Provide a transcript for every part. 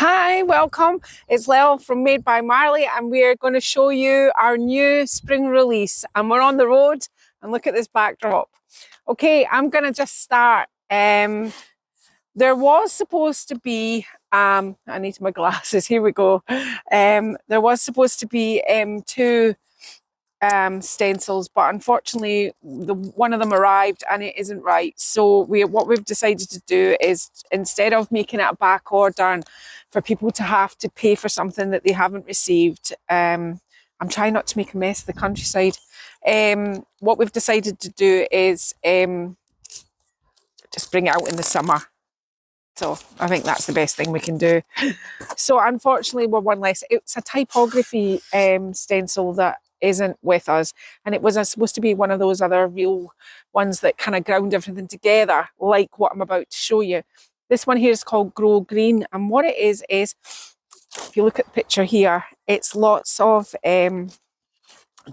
Hi, welcome. It's Lel from Made by Marley, and we're going to show you our new spring release. And we're on the road, and look at this backdrop. Okay, I'm going to just start. There was supposed to be, I need my glasses, here we go. There was supposed to be two stencils, but unfortunately one of them arrived and it isn't right. So what we've decided to do is, instead of making it a back order and for people to have to pay for something that they haven't received, I'm trying not to make a mess of the countryside. What we've decided to do is just bring it out in the summer. So I think that's the best thing we can do. So unfortunately we're one less. It's a typography stencil that isn't with us, and it was supposed to be one of those other real ones that kind of ground everything together, like what I'm about to show you. This one here is called Grow Green, and what it is if you look at the picture here, it's lots of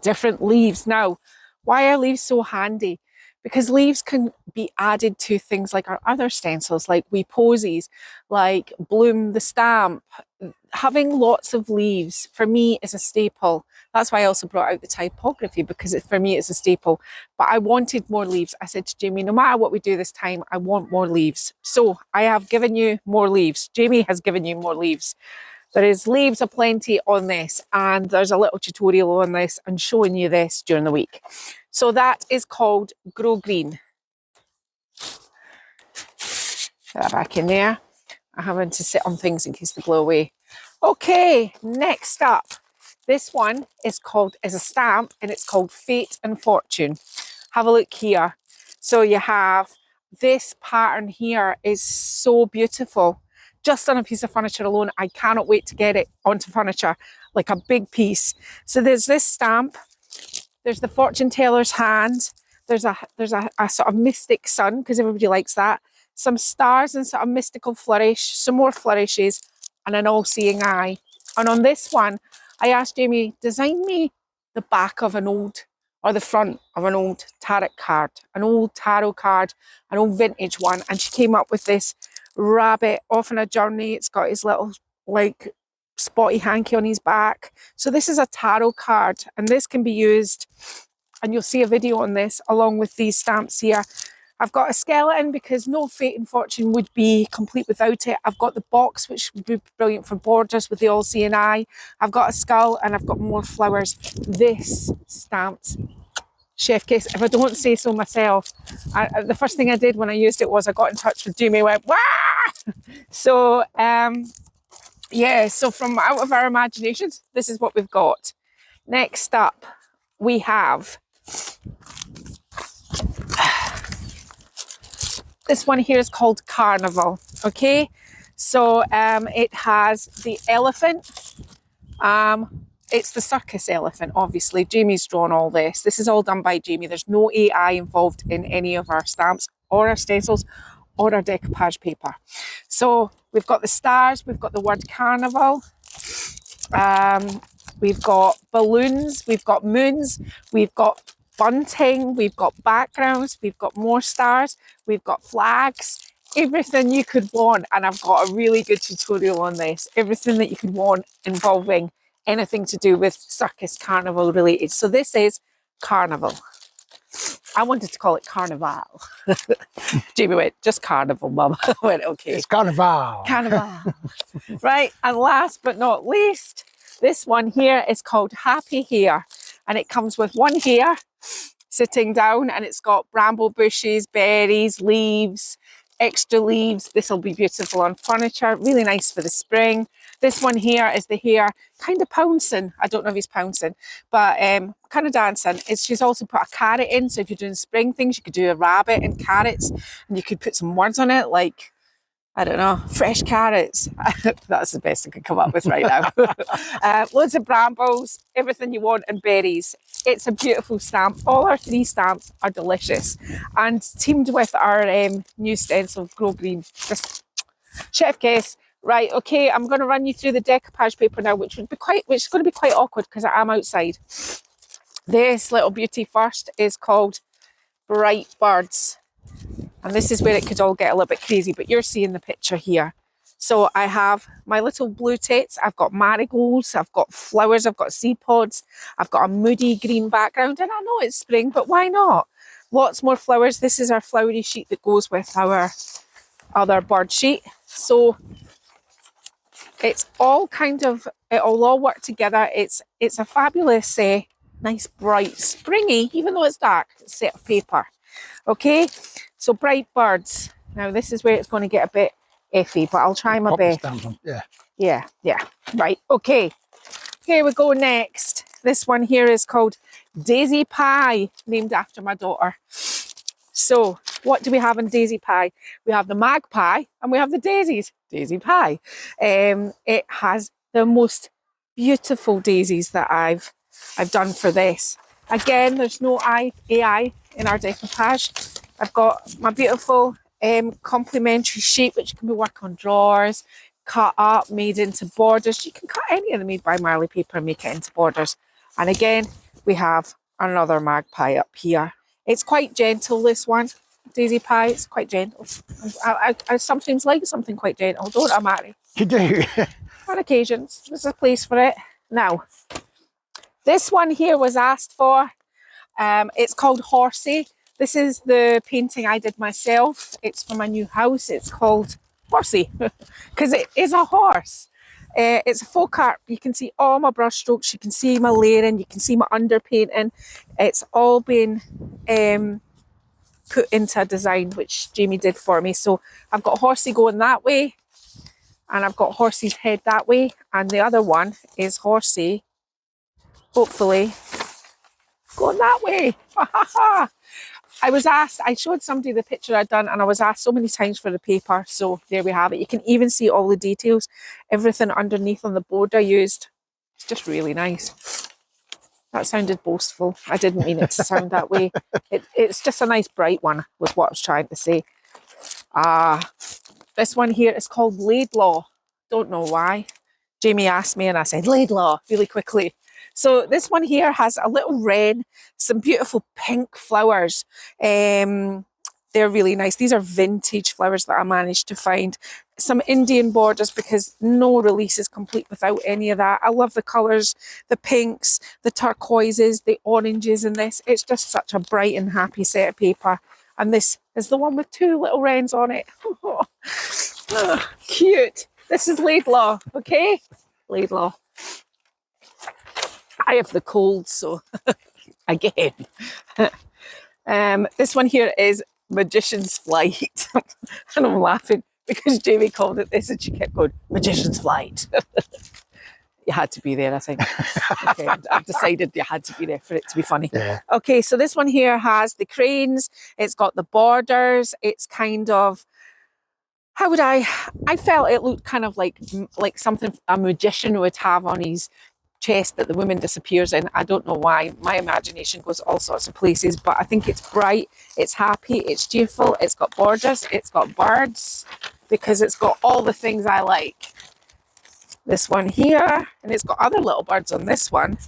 different leaves. Now, why are leaves so handy? Because leaves can be added to things like our other stencils, like Wee Posies, like Bloom the Stamp. Having lots of leaves, for me, is a staple. That's why I also brought out the typography, because for me, it's a staple. But I wanted more leaves. I said to Jamie, no matter what we do this time, I want more leaves. So I have given you more leaves. Jamie has given you more leaves. There is leaves aplenty on this, and there's a little tutorial on this and showing you this during the week. So that is called Grow Green. Put that back in there. I'm having to sit on things in case they blow away. Okay, next up. This one is a stamp, and it's called Fate and Fortune. Have a look here. So you have this pattern here is so beautiful. Just on a piece of furniture alone, I cannot wait to get it onto furniture, like a big piece. So there's this stamp. There's the fortune teller's hand. There's a sort of mystic sun, because everybody likes that. Some stars and sort of mystical flourish, some more flourishes, and an all-seeing eye. And on this one, I asked Jamie, design me the back of an old, or the front of an old tarot card, an old vintage one. And she came up with this rabbit off on a journey. It's got his little, like, spotty hanky on his back. So this is a tarot card, and this can be used, and you'll see a video on this along with these stamps here. I've got a skeleton because no Fate and Fortune would be complete without it. I've got the box, which would be brilliant for borders with the all-seeing eye. I've got a skull, and I've got more flowers. This stamped chef kiss, if I don't say so myself. The first thing I did when I used it was I got in touch with Jamie and went, wah! So, yeah, so from out of our imaginations, this is what we've got. Next up, we have this one here is called Carnival, okay? So it has the elephant. It's the circus elephant, obviously. Jamie's drawn all this. This is all done by Jamie. There's no AI involved in any of our stamps or our stencils or our decoupage paper. So we've got the stars, we've got the word carnival, we've got balloons, we've got moons, we've got bunting, we've got backgrounds, we've got more stars, we've got flags, everything you could want. And I've got a really good tutorial on this. Everything that you could want involving anything to do with circus, carnival related. So this is Carnival. I wanted to call it Carnival. Jamie went, just Carnival, Mum. I went, okay. It's Carnival. Carnival. Right, and last but not least, this one here is called Happy Hair. And it comes with one hair sitting down, and it's got bramble bushes, berries, leaves, extra leaves. This will be beautiful on furniture, really nice for the spring. This one here is the hare kind of pouncing. I don't know if he's pouncing, but kind of dancing. She's also put a carrot in, so if you're doing spring things, you could do a rabbit and carrots, and you could put some words on it like, I don't know, fresh carrots. That's the best I could come up with right now. Loads of brambles, everything you want, and berries. It's a beautiful stamp. All our three stamps are delicious, and teamed with our new stencil, Grow Green. Just chef kiss. Right, okay, I'm going to run you through the decoupage paper now, which is going to be quite awkward because I am outside. This little beauty first is called Bright Birds. And this is where it could all get a little bit crazy, but you're seeing the picture here. So I have my little blue tits, I've got marigolds, I've got flowers, I've got seed pods, I've got a moody green background, and I know it's spring, but why not? Lots more flowers. This is our flowery sheet that goes with our other bird sheet. So it's all kind of, it'll all work together. It's a fabulous, nice, bright, springy, even though it's dark, set of paper. Okay, so bright birds. Now this is where it's going to get a bit iffy, but I'll try my best. Yeah. Right, okay. Here we go next. This one here is called Daisy Pie, named after my daughter. So what do we have in Daisy Pie? We have the magpie and we have the daisies. Daisy Pie. It has the most beautiful daisies that I've done for this. Again, there's no AI in our decoupage. I've got my beautiful complementary sheet, which can be work on drawers, cut up, made into borders. You can cut any of the Made by Marley paper and make it into borders. And again, we have another magpie up here. It's quite gentle, this one. Daisy Pie, it's quite gentle. I sometimes like something quite gentle, don't I, Marley? You do. On occasions, there's a place for it. Now, this one here was asked for. It's called Horsey. This is the painting I did myself. It's for my new house. It's called Horsey because it is a horse. It's a folk art. You can see all my brush strokes. You can see my layering. You can see my underpainting. It's all been put into a design which Jamie did for me. So I've got Horsey going that way, and I've got Horsey's head that way, and the other one is Horsey, hopefully, going that way. I was asked, I showed somebody the picture I'd done, and I was asked so many times for the paper. So there we have it. You can even see all the details, everything underneath on the board I used. It's just really nice. That sounded boastful. I didn't mean it to sound that way. It's just a nice bright one, was what I was trying to say. This one here is called Laidlaw. Don't know why. Jamie asked me and I said Laidlaw really quickly. So this one here has a little wren, some beautiful pink flowers. They're really nice. These are vintage flowers that I managed to find. Some Indian borders because no release is complete without any of that. I love the colours, the pinks, the turquoises, the oranges in this. It's just such a bright and happy set of paper. And this is the one with two little wrens on it. Oh, cute. This is Laidlaw, okay? Laidlaw. I have the cold, so again. This one here is Magician's Flight. And I'm laughing because Jamie called it this and she kept going, Magician's Flight. You had to be there, I think. Okay, I've decided you had to be there for it to be funny. Yeah. Okay, so this one here has the cranes. It's got the borders. It's kind of, how would I felt it looked kind of like something a magician would have on his chest that the woman disappears in. I don't know why. My imagination goes all sorts of places, but I think it's bright, it's happy, it's cheerful, it's got borders, it's got birds, because it's got all the things I like. This one here, and it's got other little birds on this one.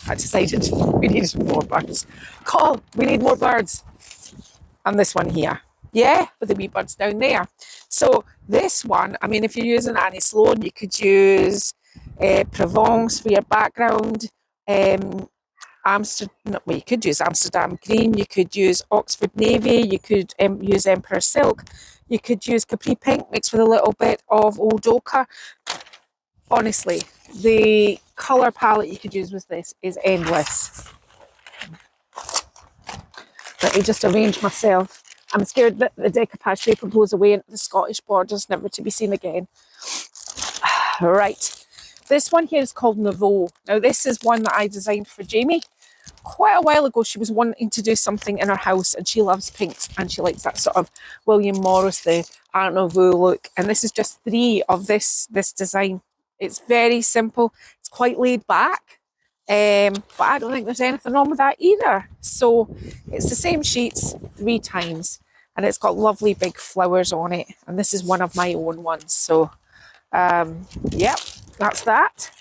I decided we needed more birds. We need more birds. And this one here. Yeah, with the wee birds down there. So this one, I mean, if you're using Annie Sloan, you could use Provence for your background. You could use Amsterdam Green. You could use Oxford Navy. You could use Emperor Silk. You could use Capri Pink mixed with a little bit of Old Ochre. Honestly, the colour palette you could use with this is endless. Let me just arrange myself. I'm scared that the decoupage paper blows away and the Scottish borders never to be seen again. Right. This one here is called Nouveau. Now, this is one that I designed for Jamie. Quite a while ago, she was wanting to do something in her house and she loves pinks and she likes that sort of William Morris, the Art Nouveau look. And this is just 3 of this design. It's very simple. It's quite laid back. But I don't think there's anything wrong with that either. So it's the same sheets 3 times and it's got lovely big flowers on it. And this is one of my own ones. So, yep, that's that.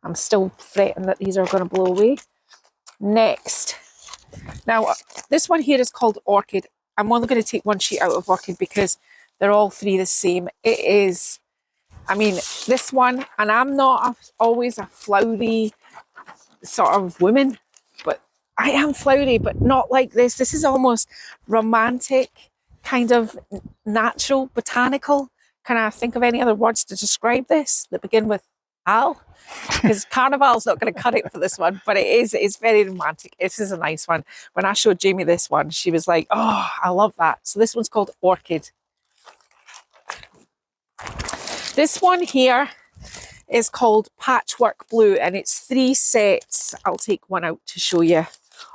I'm still fretting that these are going to blow away. Next. Now, this one here is called Orchid. I'm only going to take one sheet out of Orchid because They're all three the same. It is, I mean, this one, and I'm not always a flowery sort of woman, but I am flowery, but not like this. This is almost romantic, kind of natural, botanical. Can I think of any other words to describe this that begin with al? Because Carnival's not going to cut it for this one, but it's very romantic. This is a nice one. When I showed Jamie this one, she was like, oh, I love that. So this one's called Orchid. This one here is called Patchwork Blue, and it's 3 sets. I'll take one out to show you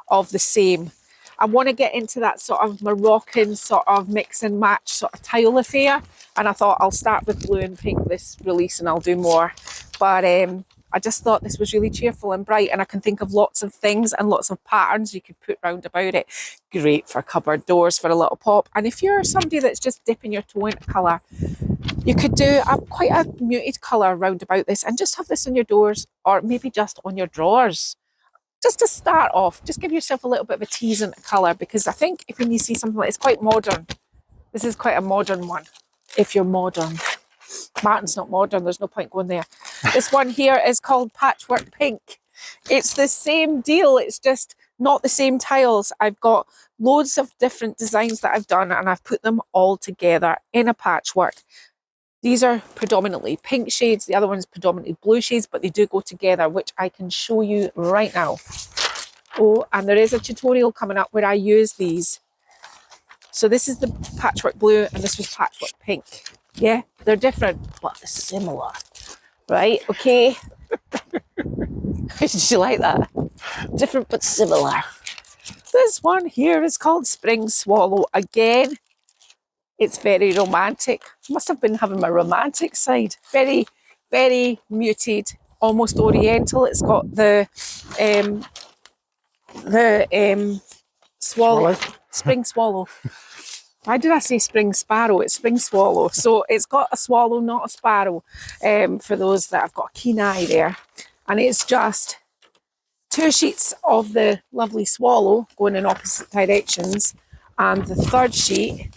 of the same. I want to get into that sort of Moroccan sort of mix and match sort of tile affair, and I thought I'll start with blue and pink this release and I'll do more. But I just thought this was really cheerful and bright, and I can think of lots of things and lots of patterns you could put round about it. Great for cupboard doors for a little pop. And if you're somebody that's just dipping your toe into colour, you could do quite a muted colour round about this and just have this on your doors, or maybe just on your drawers. Just to start off, just give yourself a little bit of a tease into colour, because I think if you see something like it's quite modern. This is quite a modern one, if you're modern. Martin's not modern, there's no point going there. This one here is called Patchwork Pink. It's the same deal, it's just not the same tiles. I've got loads of different designs that I've done, and I've put them all together in a patchwork. These are predominantly pink shades, the other one's predominantly blue shades, but they do go together, which I can show you right now. Oh, and there is a tutorial coming up where I use these. So this is the Patchwork Blue and this was Patchwork Pink. Yeah, they're different, but similar. Right, okay. Did you like that? Different but similar. This one here is called Spring Swallow. Again, it's very romantic. Must have been having my romantic side. Very, very muted, almost oriental. It's got the swallow, spring swallow. Why did I say spring sparrow? It's spring swallow. So it's got a swallow, not a sparrow, for those that have got a keen eye there. And it's just 2 sheets of the lovely swallow going in opposite directions. And the third sheet,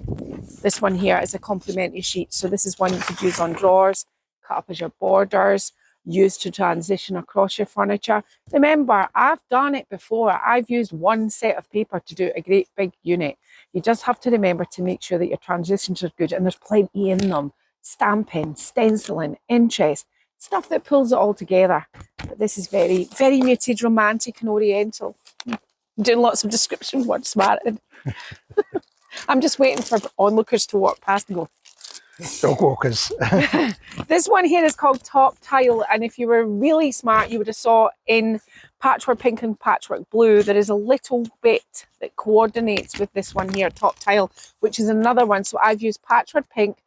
this one here, is a complementary sheet. So this is one you could use on drawers, cut up as your borders, use to transition across your furniture. Remember, I've done it before. I've used one set of paper to do a great big unit. You just have to remember to make sure that your transitions are good, and there's plenty in them. Stamping, stenciling, interest, stuff that pulls it all together. But this is very, very muted, romantic and oriental. I'm doing lots of description words, Martin. I'm just waiting for onlookers to walk past and go, dog walkers. This one here is called Top Tile, and if you were really smart, you would have saw in Patchwork Pink and Patchwork Blue, there is a little bit that coordinates with this one here, Top Tile, which is another one. So I've used Patchwork Pink,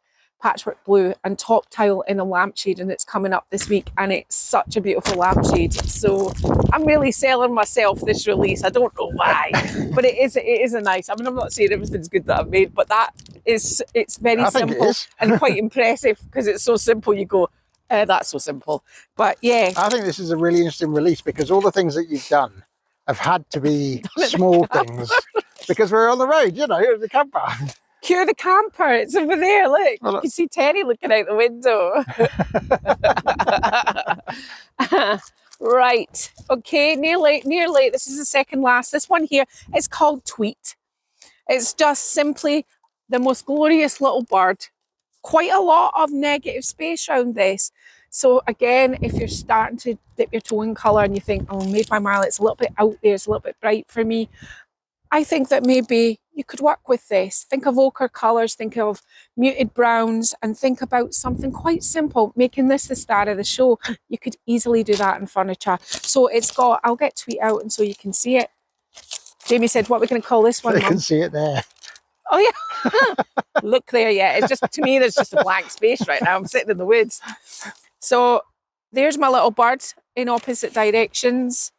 Patchwork Blue and Top Tile in a lampshade, and it's coming up this week, and it's such a beautiful lampshade. So I'm really selling myself this release. I don't know why, but it is a nice, I mean, I'm not saying everything's good that I've made, but it's very simple and quite impressive, because it's so simple. You go, that's so simple. But yeah, I think this is a really interesting release, because all the things that you've done have had to be small things, because we're on the road, you know, the camper. Cue the camper, it's over there, look. Well, you can see Terry looking out the window. Right, okay, nearly. This is the second last. This one here is called Tweet. It's just simply the most glorious little bird. Quite a lot of negative space around this. So again, if you're starting to dip your toe in colour and you think, oh, Made by Marley, it's a little bit out there, it's a little bit bright for me, I think that maybe you could work with this. Think of ochre colours, think of muted browns, and think about something quite simple, making this the star of the show. You could easily do that in furniture. So it's got, I'll get Tweet out and so you can see it. Jamie said, what are we going to call this one, You Mum? can see it there. Oh yeah, look there, yeah. It's just, to me, there's just a blank space right now. I'm sitting in the woods. So there's my little bird in opposite directions.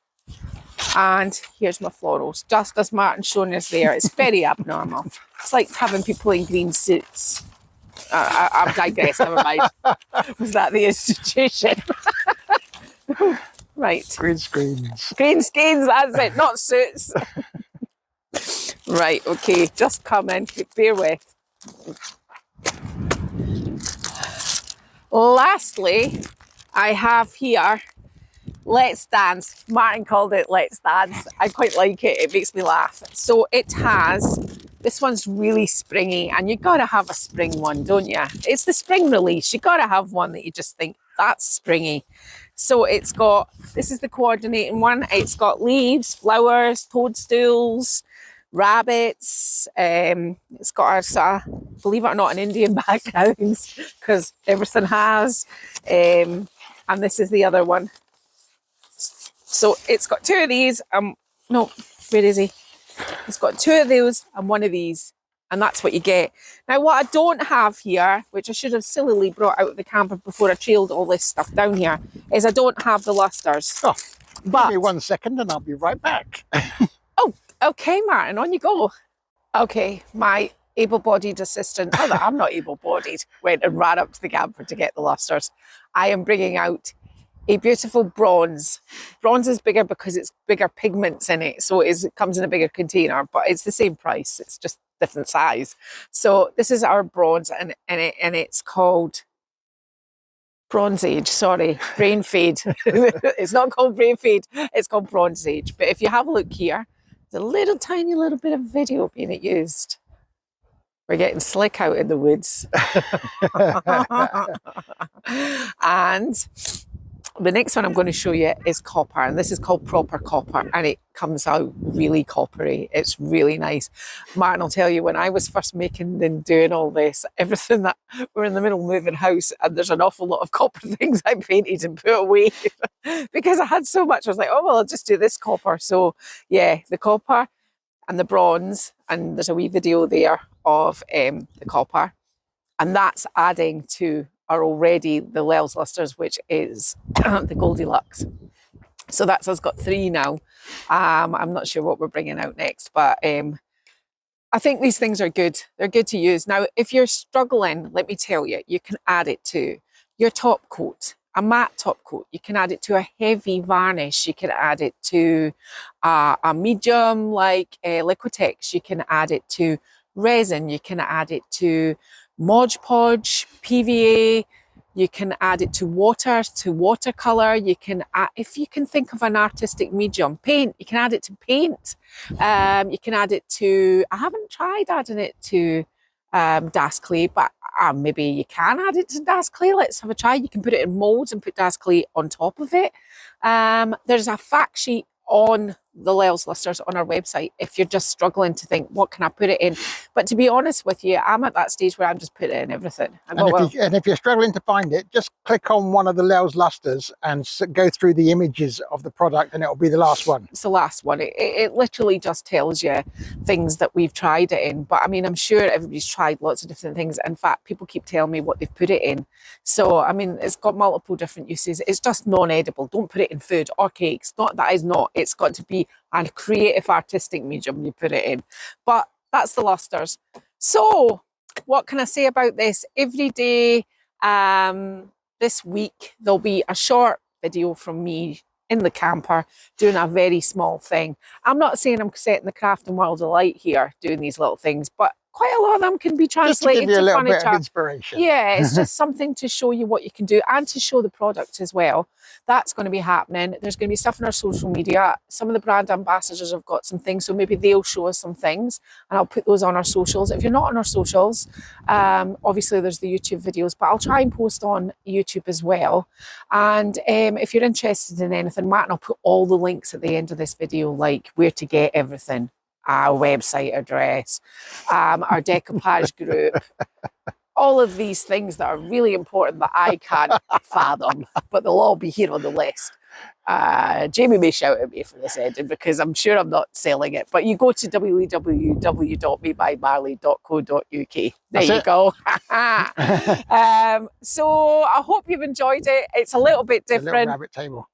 And here's my florals, just as Martin's shown us there. It's very abnormal. It's like having people in green suits. I've digressed, never mind. Was that the institution? Right. Green screens. Green skins, that's it, not suits. Right, okay, just come in, bear with. Lastly, I have here Let's Dance. Martin called it Let's Dance. I quite like it. It makes me laugh. So it has, this one's really springy, and you gotta have a spring one, don't you? It's the spring release. You gotta have one that you just think, that's springy. So it's got, this is the coordinating one. It's got leaves, flowers, toadstools, rabbits. It's got a sort of, believe it or not, an Indian background because everything has. And this is the other one. So it's got two of these. No, where is he? It's got two of those and one of these. And that's what you get. Now, what I don't have here, which I should have sillily brought out of the camper before I trailed all this stuff down here, is I don't have the lusters. Oh, but give me 1 second and I'll be right back. Oh, okay, Martin, on you go. Okay, my able-bodied assistant, oh, I'm not able-bodied, went and ran up to the camper to get the lusters. I am bringing out a beautiful bronze. Bronze is bigger because it's bigger pigments in it, so it comes in a bigger container, but it's the same price. It's just different size. So this is our bronze, and it's called Bronze Age. Sorry, Brain Fade. It's not called Brain Fade. It's called Bronze Age. But if you have a look here, there's a little tiny little bit of video being used. We're getting slick out in the woods. And the next one I'm going to show you is copper, and this is called proper copper, and it comes out really coppery. It's really nice. Martin will tell you, when I was first making and doing all this, everything that we're in the middle of moving house, and there's an awful lot of copper things I painted and put away because I had so much. I was like, oh, well, I'll just do this copper. So yeah, the copper and the bronze, and there's a wee video there of the copper, and that's adding to are already the Wells Lusters, which is the Goldilocks. So that's us got three now. I'm not sure what we're bringing out next, but I think these things are good. They're good to use. Now, if you're struggling, let me tell you, you can add it to your top coat, a matte top coat. You can add it to a heavy varnish. You can add it to a medium like Liquitex. You can add it to resin. You can add it to Mod Podge, PVA, you can add it to watercolor, you can add, if you can think of an artistic medium, paint, you can add it to paint, you can add it to, I haven't tried adding it to Das Clay, but maybe you can add it to Das Clay. Let's have a try. You can put it in molds and put Das Clay on top of it. There's a fact sheet on the Wells Lusters on our website if you're just struggling to think, what can I put it in? But to be honest with you, I'm at that stage where I'm just putting in everything. And if you're struggling to find it, just click on one of the Wells Lusters and go through the images of the product, and it'll be the last one. It's the last one. It literally just tells you things that we've tried it in. But I mean, I'm sure everybody's tried lots of different things. In fact, people keep telling me what they've put it in. So, I mean, it's got multiple different uses. It's just non-edible. Don't put it in food or cakes. That is not. It's got to be a creative artistic medium you put it in. But that's the Lusters. So what can I say about this? Every day this week there'll be a short video from me in the camper doing a very small thing. I'm not saying I'm setting the crafting world alight here doing these little things, but quite a lot of them can be translated just to give you a little furniture. bit of inspiration. Yeah, it's just something to show you what you can do and to show the product as well. That's going to be happening. There's going to be stuff on our social media. Some of the brand ambassadors have got some things, so maybe they'll show us some things and I'll put those on our socials. If you're not on our socials, obviously there's the YouTube videos, but I'll try and post on YouTube as well. And if you're interested in anything, Matt and I'll put all the links at the end of this video, like where to get everything. Our website address, our decoupage group, all of these things that are really important that I can't fathom, but they'll all be here on the list. Jamie may shout at me for this ending because I'm sure I'm not selling it, but you go to www.mebymarley.co.uk. There you go. So I hope you've enjoyed it. It's a little bit different. The little rabbit table.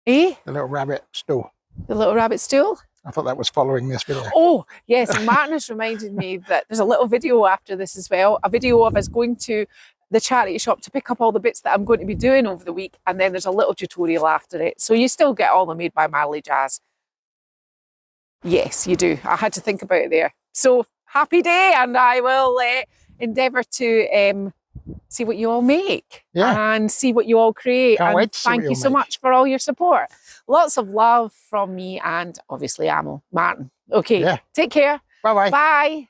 Eh? The little rabbit stool. The little rabbit stool? I thought that was following this video. Oh, yes. And Martin has reminded me that there's a little video after this as well. A video of us going to the charity shop to pick up all the bits that I'm going to be doing over the week. And then there's a little tutorial after it. So you still get all the Made by Marley jazz. Yes, you do. I had to think about it there. So happy day. And I will endeavour to see what you all make Yeah. and see what you all create. Can't and wait to see what thank you you'll so make. much for all your support. Lots of love from me and obviously Martin. Okay, Yeah. take care. Bye-bye. Bye.